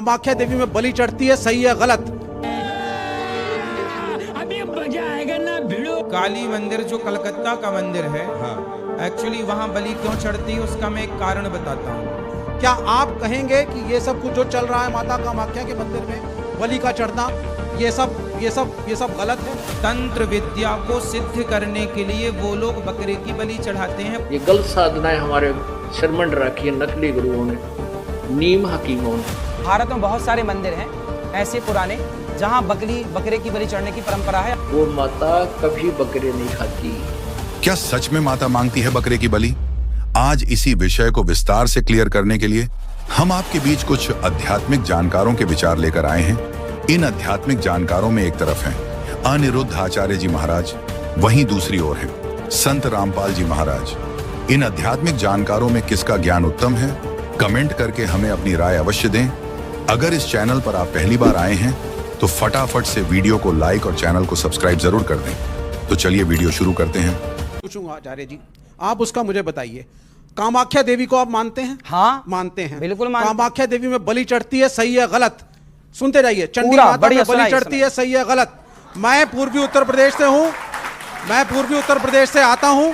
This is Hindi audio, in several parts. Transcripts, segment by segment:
कामाख्या देवी में बलि चढ़ती है, सही है गलत? अभी मजा आएगा ना भिड़ो। काली मंदिर जो कलकत्ता का मंदिर है, एक्चुअली वहाँ बलि क्यों चढ़ती है उसका मैं एक कारण बताता हूँ। क्या आप कहेंगे कि ये सब कुछ जो चल रहा है माता कामाख्या के मंदिर में बलि का चढ़ना, ये सब गलत है? तंत्र विद्या को सिद्ध करने के लिए वो लोग बकरे की बलि चढ़ाते हैं। ये गलत साधनाएं हमारे शर्मंड रखी है नकली गुरुओं ने, नीम हकीमों ने। भारत में बहुत सारे मंदिर हैं ऐसे पुराने जहां बकरे की बलि चढ़ने की परंपरा है। वो माता कभी बकरे नहीं खाती। क्या सच में माता मांगती है बकरे की बलि? आज इसी विषय को विस्तार से क्लियर करने के लिए हम आपके बीच कुछ आध्यात्मिक जानकारों के विचार लेकर आए हैं। इन आध्यात्मिक जानकारों में एक तरफ हैं अनिरुद्ध आचार्य जी महाराज, वहीं दूसरी ओर हैं संत रामपाल जी महाराज। इन आध्यात्मिक जानकारों में किसका ज्ञान उत्तम है, कमेंट करके हमें अपनी राय अवश्य दें। अगर इस चैनल पर आप पहली बार आए हैं तो फटाफट से वीडियो को लाइक और चैनल को सब्सक्राइब जरूर कर दें। तो चलिए वीडियो शुरू करते हैं। पूछूंगा आचार्य जी, आप उसका मुझे बताइए, कामाख्या देवी को आप मानते हैं? हाँ मानते हैं, बिल्कुल मानते हैं। कामाख्या देवी में बलि चढ़ती है, सही है गलत? सुनते जाइए। चंडी पूरा माता में बढ़िया बलि सुनाइए, चढ़ती है, सही है गलत? मैं पूर्वी उत्तर प्रदेश से हूं, मैं पूर्वी उत्तर प्रदेश से आता हूं।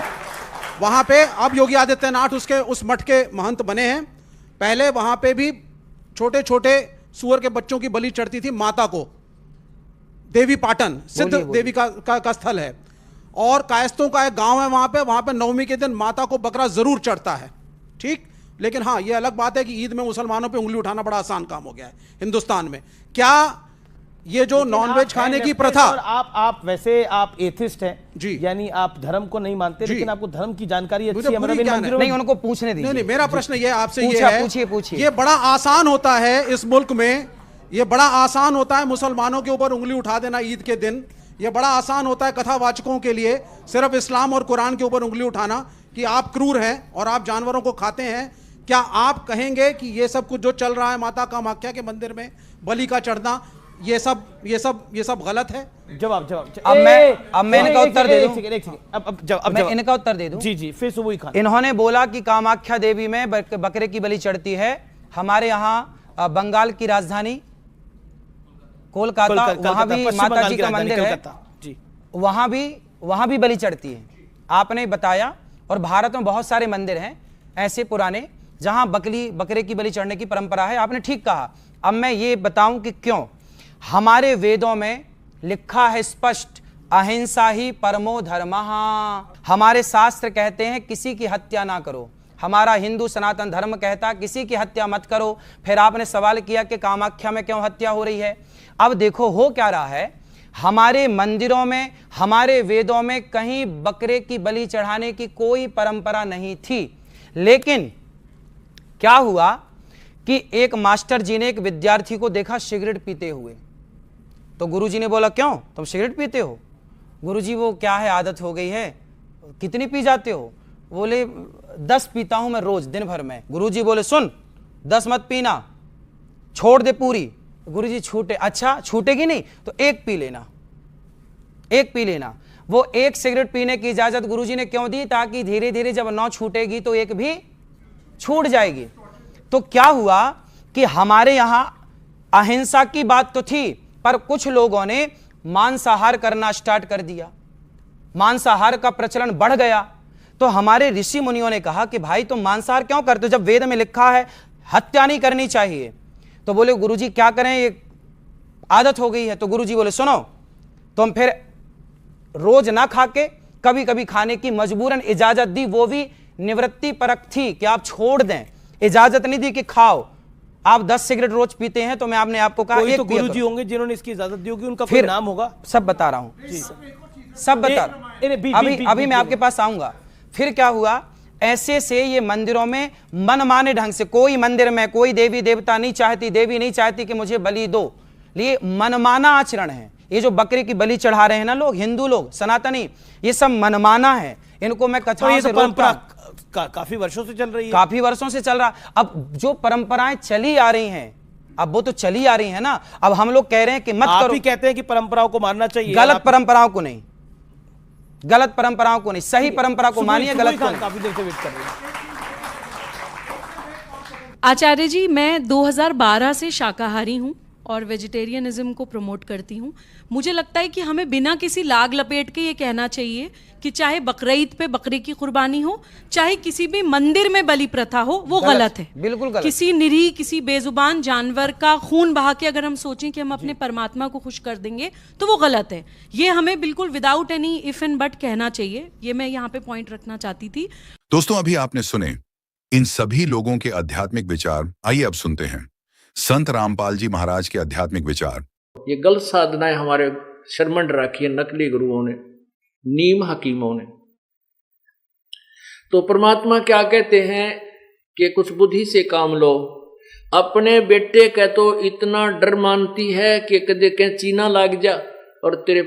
वहां पे अब योगी आदित्यनाथ उस मठ के महंत बने हैं। पहले वहां पे भी छोटे छोटे सुअर के बच्चों की बलि चढ़ती थी माता को। देवी पाटन सिद्ध देवी का स्थल है, और कायस्तों का एक गांव है वहां पे नवमी के दिन माता को बकरा जरूर चढ़ता है, ठीक। लेकिन हाँ, ये अलग बात है कि ईद में मुसलमानों पे उंगली उठाना बड़ा आसान काम हो गया है हिंदुस्तान में। क्या ये जो नॉनवेज खाने की प्रथा, और आप वैसे आप एथिस्ट हैं जी, यानी आप धर्म को नहीं मानते, लेकिन आपको धर्म की जानकारी अच्छी है। पूरी ज्ञान है। नहीं, उनको पूछने दीजिए। नहीं, मेरा प्रश्न ये आपसे ये है, पूछिए। ये बड़ा आसान होता है इस मुल्क में, ये बड़ा आसान होता है मुसलमानों के ऊपर उंगली उठा देना ईद के दिन। ये बड़ा आसान होता है कथावाचकों के लिए सिर्फ इस्लाम और कुरान के ऊपर उंगली उठाना कि आप क्रूर हैं और आप जानवरों को खाते हैं। क्या आप कहेंगे कि ये सब कुछ जो चल रहा है माता कामाख्या के मंदिर में बलि का चढ़ना, ये सब गलत है? जवाब अब मैं इनका उत्तर दे दूं। अब मैं इनका उत्तर दे दूं। जी फिर से वही खाना। इन्होंने बोला कि कामाख्या देवी में बकरे की बलि चढ़ती है। हमारे यहाँ बंगाल की राजधानी कोलकाता, वहां भी माता जी का मंदिर है, वहां भी बलि चढ़ती है। आपने बताया, और भारत में बहुत सारे मंदिर हैं ऐसे पुराने जहां बकरे की बलि चढ़ने की परंपरा है। आपने ठीक कहा। अब मैं ये बताऊं कि क्यों। हमारे वेदों में लिखा है स्पष्ट, अहिंसा ही परमो धर्मः। हमारे शास्त्र कहते हैं किसी की हत्या ना करो। हमारा हिंदू सनातन धर्म कहता किसी की हत्या मत करो। फिर आपने सवाल किया कि कामाख्या में क्यों हत्या हो रही है। अब देखो हो क्या रहा है, हमारे मंदिरों में, हमारे वेदों में कहीं बकरे की बलि चढ़ाने की कोई परंपरा नहीं थी। लेकिन क्या हुआ कि एक मास्टर जी ने एक विद्यार्थी को देखा सिगरेट पीते हुए। तो गुरुजी ने बोला, क्यों तुम सिगरेट पीते हो? गुरुजी वो क्या है, आदत हो गई है। कितनी पी जाते हो? बोले 10 पीता हूं मैं रोज दिन भर में। गुरुजी बोले सुन, 10 मत पीना, छोड़ दे पूरी। गुरुजी छूटे, अच्छा छूटेगी नहीं तो एक पी लेना। वो एक सिगरेट पीने की इजाजत गुरुजी ने क्यों दी? ताकि धीरे धीरे जब 9 छूटेगी तो एक भी छूट जाएगी। तो क्या हुआ कि हमारे यहां अहिंसा की बात तो थी, पर कुछ लोगों ने मांसाहार करना स्टार्ट कर दिया, मांसाहार का प्रचलन बढ़ गया। तो हमारे ऋषि मुनियों ने कहा कि भाई तुम मांसाहार क्यों करते हो जब वेद में लिखा है हत्या नहीं करनी चाहिए। तो बोले गुरुजी क्या करें, ये आदत हो गई है। तो गुरुजी बोले सुनो, तुम फिर रोज ना खा के कभी कभी खाने की मजबूरन इजाजत दी, वो भी निवृत्ति परक थी कि आप छोड़ दें, इजाजत नहीं दी कि खाओ। आप 10 सिगरेट रोज पीते हैं तो मैं आपने आपको कहा एक तो गुरुजी होंगे जिन्होंने इसकी इजाजत दी होगी, उनका फिर कोई नाम होगा। सब बता रहा हूं, सब बता अभी मैं आपके पास आऊंगा। फिर क्या हुआ, ऐसे से ये मंदिरों में मनमाने ढंग से, कोई मंदिर में कोई देवी देवता नहीं चाहती, देवी नहीं चाहती कि मुझे बलि दो, ये मनमाना आचरण है। ये जो बकरे की बलि चढ़ा रहे हैं ना लोग, हिंदू लोग, सनातनी, ये सब मनमाना है। इनको मैं कथाओं से परंपरा काफी वर्षों से चल रही है, काफी वर्षों से चल रहा। अब जो परंपराएं चली आ रही हैं, अब वो तो चली आ रही है ना। अब हम लोग कह रहे हैं कि मत करो। आप ही कहते हैं कि परंपराओं को मानना चाहिए। गलत परंपराओं को नहीं, गलत परंपराओं को नहीं, सही परंपरा को मानिए, गलत को नहीं। काफी देर से वेट कर रहे हैं। आचार्य जी, मैं 2012 से शाकाहारी हूँ और वेजिटेरियनिज्म को प्रमोट करती हूँ। मुझे लगता है कि हमें बिना किसी लाग लपेट के ये कहना चाहिए कि चाहे बकरीद पे बकरे की कुर्बानी हो, चाहे किसी भी मंदिर में बलि प्रथा हो, वो गलत है, बिल्कुल गलत। किसी निरीह, किसी बेजुबान जानवर का खून बहा के अगर हम सोचें कि हम अपने परमात्मा को खुश कर देंगे तो वो गलत है। ये हमें बिल्कुल without any if and but कहना चाहिए। ये मैं यहाँ पे पॉइंट रखना चाहती थी। दोस्तों, अभी आपने सुने इन सभी लोगों के आध्यात्मिक विचार। आइए अब सुनते हैं संत रामपाल जी महाराज के आध्यात्मिक विचार। ये गलत साधनाएं हमारे शर्मंड रखी है नकली गुरुओं ने, नीम हकीमों ने। तो परमात्मा क्या कहते हैं कि कुछ बुद्धि से काम लो। अपने बेटे का तो इतना डर मानती है कि कदे कैंची ना लग जा और तेरे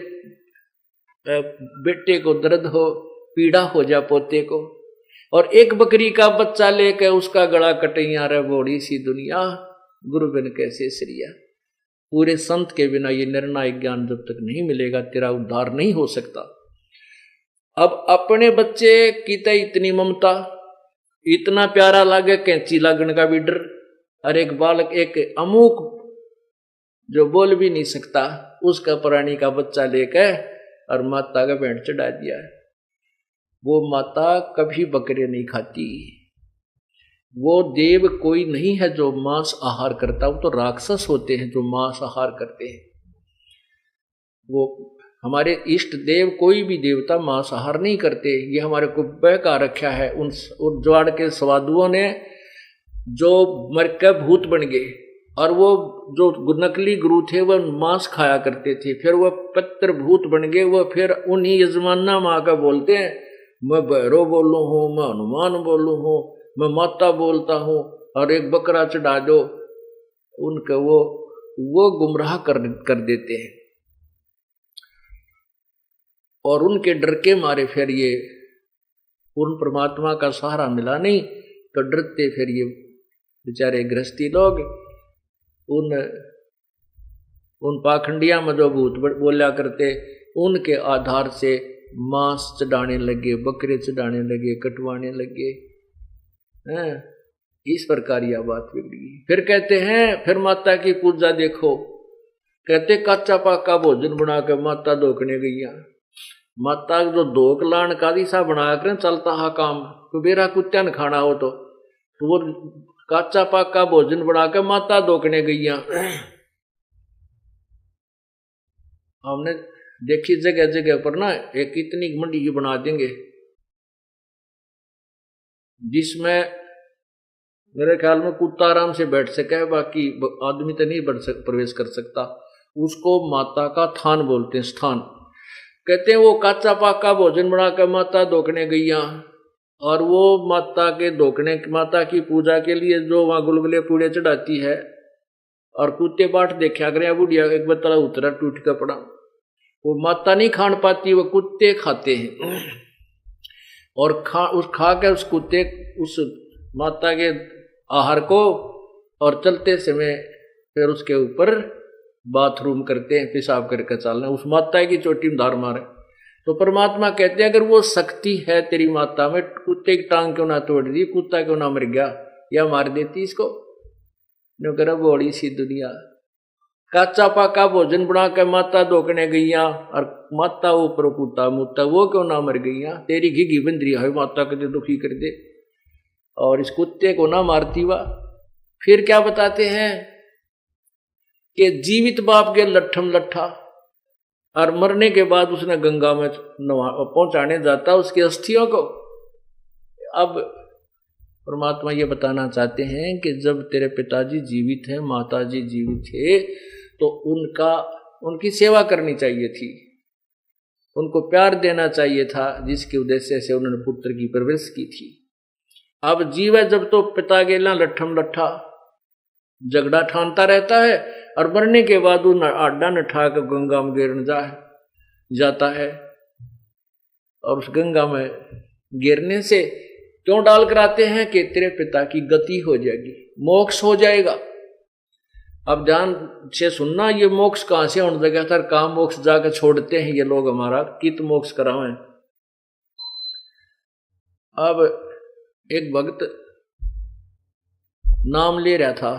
बेटे को दर्द हो, पीड़ा हो जा पोते को, और एक बकरी का बच्चा लेकर उसका गला कटैया रे बोड़ी सी दुनिया, गुरु बिन कैसे श्रिया। पूरे संत के बिना ये निर्णायक ज्ञान जब तक नहीं मिलेगा तेरा उद्धार नहीं हो सकता। अब अपने बच्चे की तो इतनी ममता, इतना प्यारा लागे कैंची लागण का भी डर, और एक बालक, एक अमूक जो बोल भी नहीं सकता, उसका प्राणी का बच्चा लेकर और माता का भेंट चढ़ा दिया है। वो माता कभी बकरे नहीं खाती। वो देव कोई नहीं है जो मांस आहार करता, वो तो राक्षस होते हैं जो मांस आहार करते हैं। वो हमारे इष्ट देव, कोई भी देवता मांस आहार नहीं करते। ये हमारे को बहका रखा है उन ज्वाड़ के स्वादुओं ने, जो मर के भूत बन गए। और वो जो नकली गुरु थे वह मांस खाया करते थे, फिर वह पत्र भूत बन गए। वह फिर उन्हीं यजमाना माँ का बोलते हैं, मैं भैरव बोलू हूँ, मैं हनुमान बोलू हूँ, मैं माता बोलता हूँ, और एक बकरा चढ़ा दो। उनका वो गुमराह कर देते हैं। और उनके डर के मारे फिर ये पूर्ण परमात्मा का सहारा मिला नहीं, तो डरते फिर ये बेचारे गृहस्थी लोग उन पाखंडिया में जो भूत बोला करते, उनके आधार से मांस चढ़ाने लगे, बकरे चढ़ाने लगे, कटवाने लगे। इस प्रकार यह बात बिगड़ी। फिर कहते हैं, फिर माता की पूजा देखो, कहते कच्चा पाका भोजन बना के माता धोकने गईया। माता जो धोक लान का दिशा बना कर चलता है काम, तो बेरा कुत्ता न खाना हो तो वो कच्चा पाका भोजन बना के माता धोकने गईया। हमने देखी जगह जगह पर ना एक इतनी मंडी की बना देंगे जिसमें मेरे ख्याल में कुत्ता आराम से बैठ सके, बाकी आदमी तो नहीं प्रवेश कर सकता। उसको माता का थान बोलते हैं, स्थान। कहते हैं वो कच्चा पाका भोजन बनाकर माता धोकने गईया, और वो माता के धोकने, माता की पूजा के लिए जो वहां गुलगुले पूड़े चढ़ाती है, और कुत्ते बाट देखा करें बुढ़िया एक बतला उतरा टूट का पड़ा। वो माता नहीं खान पाती, वो कुत्ते खाते हैं। और खा के उस कुत्ते उस माता के आहार को, और चलते समय फिर उसके ऊपर बाथरूम करते हैं, पेशाब करके चलना, उस माता की चोटी में धार मारे। तो परमात्मा कहते हैं अगर वो शक्ति है तेरी माता में, कुत्ते की टांग क्यों ना तोड़ दी, कुत्ता क्यों ना मर गया, या मार देती इसको। नो करा बड़ी सी दुनिया, कच्चा पाका भोजन बना के माता धोकने गईया, और माता ऊपर कुत्ता मुत्ता, वो क्यों ना मर गईया। तेरी घिघी बंदरी है माता के दुखी कर दे, और इस कुत्ते को ना मारती वा। फिर क्या बताते हैं कि जीवित बाप के लट्ठम लट्ठा, और मरने के बाद उसने गंगा में पहुंचाने जाता उसकी अस्थियों को। अब परमात्मा ये बताना चाहते हैं कि जब तेरे पिताजी जीवित हैं, माताजी जीवित थे, तो उनकी सेवा करनी चाहिए थी, उनको प्यार देना चाहिए था, जिसके उद्देश्य से उन्होंने पुत्र की परवरिश की थी। अब जीव है जब तो पिता गेला लट्ठम लट्ठा झगड़ा ठानता रहता है, और मरने के बाद उन आडा न ठा कर गंगा में गिरने जाता है, और उस गंगा में गिरने से क्यों डाल कराते हैं कि तेरे पिता की गति हो जाएगी, मोक्ष हो जाएगा। अब ध्यान से सुनना, ये मोक्ष कहां से होने लगा था, कहां मोक्ष जाकर छोड़ते हैं ये लोग हमारा, कित मोक्ष करावें। अब एक भक्त नाम ले रहा था,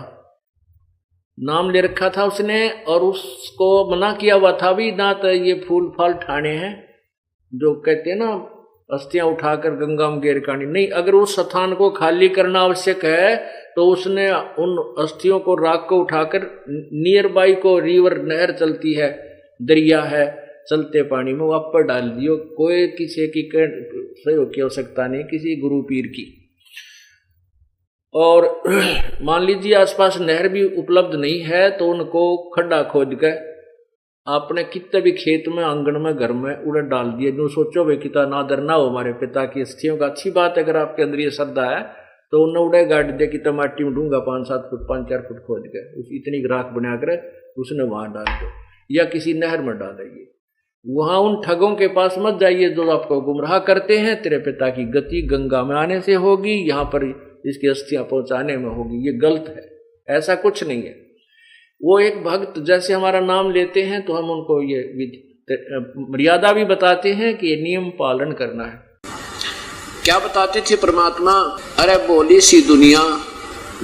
नाम ले रखा था उसने, और उसको मना किया हुआ था भी ना तो ये फूल फाल ठाने हैं जो कहते हैं ना अस्थियां उठाकर गंगा में गिर कानी, नहीं, अगर उस स्थान को खाली करना आवश्यक है तो उसने उन अस्थियों को राख को उठाकर नियर बाई को रिवर नहर चलती है, दरिया है, चलते पानी में वहां पर डाल दियो। कोई किसी की सहयोग की आवश्यकता नहीं, किसी गुरु पीर की। और मान लीजिए आसपास नहर भी उपलब्ध नहीं है तो उनको खड्डा खोद के आपने कितने भी खेत में, आंगन में, घर में उड़े डाल दिए। जो सोचो वे कितना नादर ना हो हमारे पिता की अस्थियों का, अच्छी बात है। अगर आपके अंदर ये श्रद्धा है तो उन्हें उड़े गाड़ दिया कि टमाटी में ढूंगा 5-7 फुट 5-4 फुट खोद के उस इतनी राख बना कर उसने वहां डाल दो या किसी नहर में डाल देंगे। वहां उन ठगों के पास मत जाइए जो आपको गुमराह करते हैं। तेरे पिता की गति गंगा में आने से होगी, यहाँ पर इसकी अस्थियां पहुंचाने में होगी, ये गलत है, ऐसा कुछ नहीं है। वो एक भक्त जैसे हमारा नाम लेते हैं तो हम उनको ये मर्यादा भी बताते हैं कि ये नियम पालन करना है। क्या बताते थे परमात्मा? अरे बोली सी दुनिया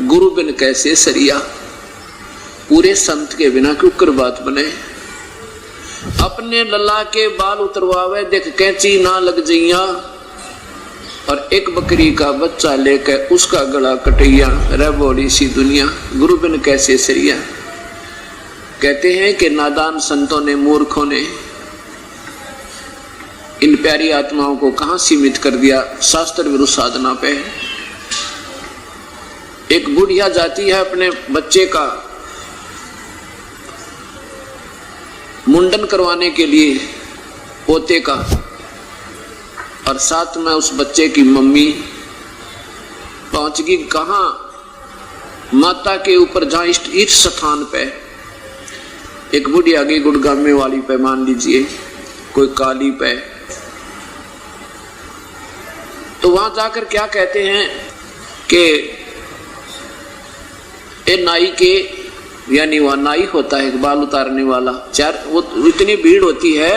गुरु बिन कैसे सरिया, पूरे संत के बिना क्यों कर बात बने। अपने लल्ला के बाल उतरवावे देख कैंची ना लग जइया, और एक बकरी का बच्चा लेकर उसका गला कटैया। रे बोली सी दुनिया गुरु बिन कैसे सरिया। कहते हैं कि नादान संतों ने, मूर्खों ने इन प्यारी आत्माओं को कहां सीमित कर दिया, शास्त्र विरुद्ध साधना पे। एक बुढ़िया जाती है अपने बच्चे का मुंडन करवाने के लिए, पोते का, और साथ में उस बच्चे की मम्मी पहुंच गई कहां? माता के ऊपर जहां इष्ट स्थान पे। एक बुढ़ी आ गई गुड़गामे वाली पे, मान लीजिए कोई काली पे, तो वहां जाकर क्या कहते हैं कि ए नाई के, यानी वह नाई होता है बाल उतारने वाला, चार वो इतनी भीड़ होती है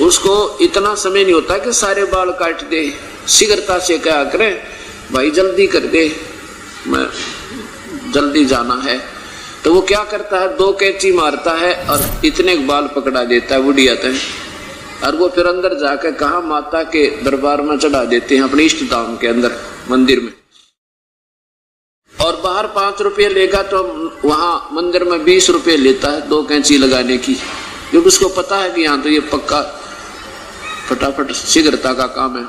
उसको इतना समय नहीं होता कि सारे बाल काट दे। शीघ्रता से क्या करें, भाई जल्दी कर दे, मैं जल्दी जाना है। तो वो क्या करता है, 2 कैंची मारता है और इतने बाल पकड़ा देता है बुढ़िया तक, और वो फिर अंदर जाकर कहा माता के दरबार में चढ़ा देते हैं अपने इष्ट धाम के अंदर मंदिर में। और बाहर 5 रुपये लेगा तो वहां मंदिर में 20 रुपये लेता है 2 कैंची लगाने की, क्योंकि उसको पता है कि यहाँ तो ये पक्का फटाफट शीघ्रता का काम है।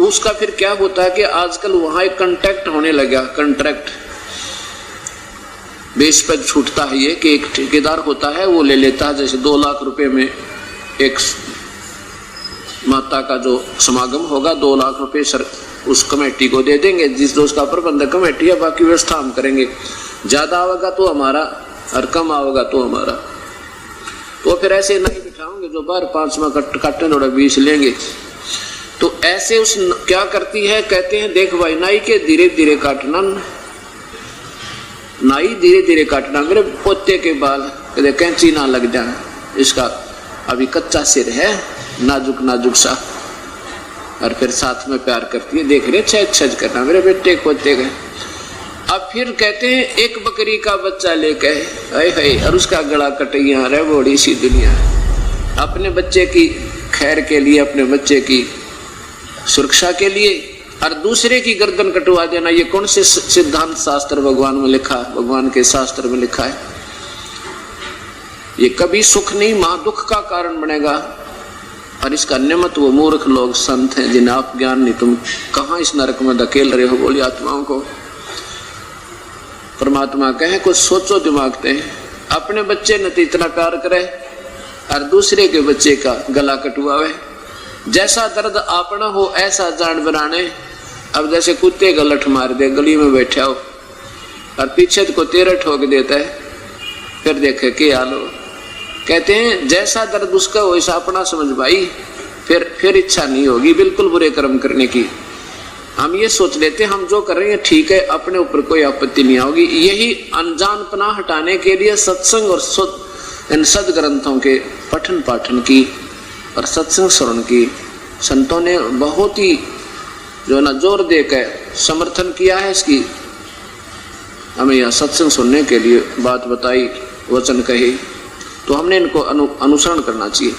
उसका फिर क्या होता है कि आजकल वहां एक कॉन्ट्रैक्ट होने लगा, कॉन्ट्रैक्ट बेस पर छूटता है ये कि एक ठेकेदार होता है, वो ले लेता है, जैसे 2 लाख रुपए में एक माता का जो समागम होगा 2 लाख रुपए सर उस कमेटी को दे देंगे, जिस दोस्त का प्रबंधक कमेटी है, बाकी व्यवस्था हम करेंगे, ज्यादा आवेगा तो हमारा और कम आवेगा तो हमारा। तो फिर ऐसे नहीं बिठाओगे जो बार 5 में काटने थोड़ा 20 लेंगे। तो ऐसे उस क्या करती है, कहते हैं देख भाई नाई के धीरे धीरे काटना, नाई धीरे धीरे काटना, मेरे पोते के बाल कदे कैंची ना लग जाए, इसका अभी कच्चा सिर है, नाजुक नाजुक सा। और फिर साथ में प्यार करती है, देख रहे छज छज करना मेरे बेटे पोते के। अब फिर कहते हैं एक बकरी का बच्चा लेके आए और उसका गला कटैया। रे बड़ी सी दुनिया, अपने बच्चे की खैर के लिए, अपने बच्चे की सुरक्षा के लिए, और दूसरे की गर्दन कटवा देना, ये कौन से सिद्धांत शास्त्र भगवान में लिखा, भगवान के शास्त्र में लिखा है? ये कभी सुख नहीं, महा दुख का कारण बनेगा। और इसका निमित्त वो मूर्ख लोग संत हैं जिन्हें आप ज्ञान नहीं, तुम कहां इस नरक में धकेल रहे हो बोली आत्माओं को। परमात्मा कहे कुछ सोचो दिमाग से, अपने बच्चे ने तो इतना प्यार करे और दूसरे के बच्चे का गला कटवावे। जैसा दर्द अपना हो ऐसा जान बनाने। अब जैसे कुत्ते का लठ मार दे, गली में बैठा हो और पीछे को तेरा ठोक देता है, फिर देखे के हाल हो। कहते हैं जैसा दर्द उसका हो वैसा अपना समझ भाई, फिर इच्छा नहीं होगी बिल्कुल बुरे कर्म करने की। हम ये सोच लेते हम जो कर रहे हैं ठीक है, अपने ऊपर कोई आपत्ति नहीं होगी। यही अनजानपना हटाने के लिए सत्संग और इन सदग्रंथों के पठन पाठन की और सत्संग श्रवण की संतों ने बहुत ही जो ना जोर देकर समर्थन किया है इसकी। हमें यहाँ सत्संग सुनने के लिए बात बताई, वचन कहे, तो हमने इनको अनुसरण करना चाहिए।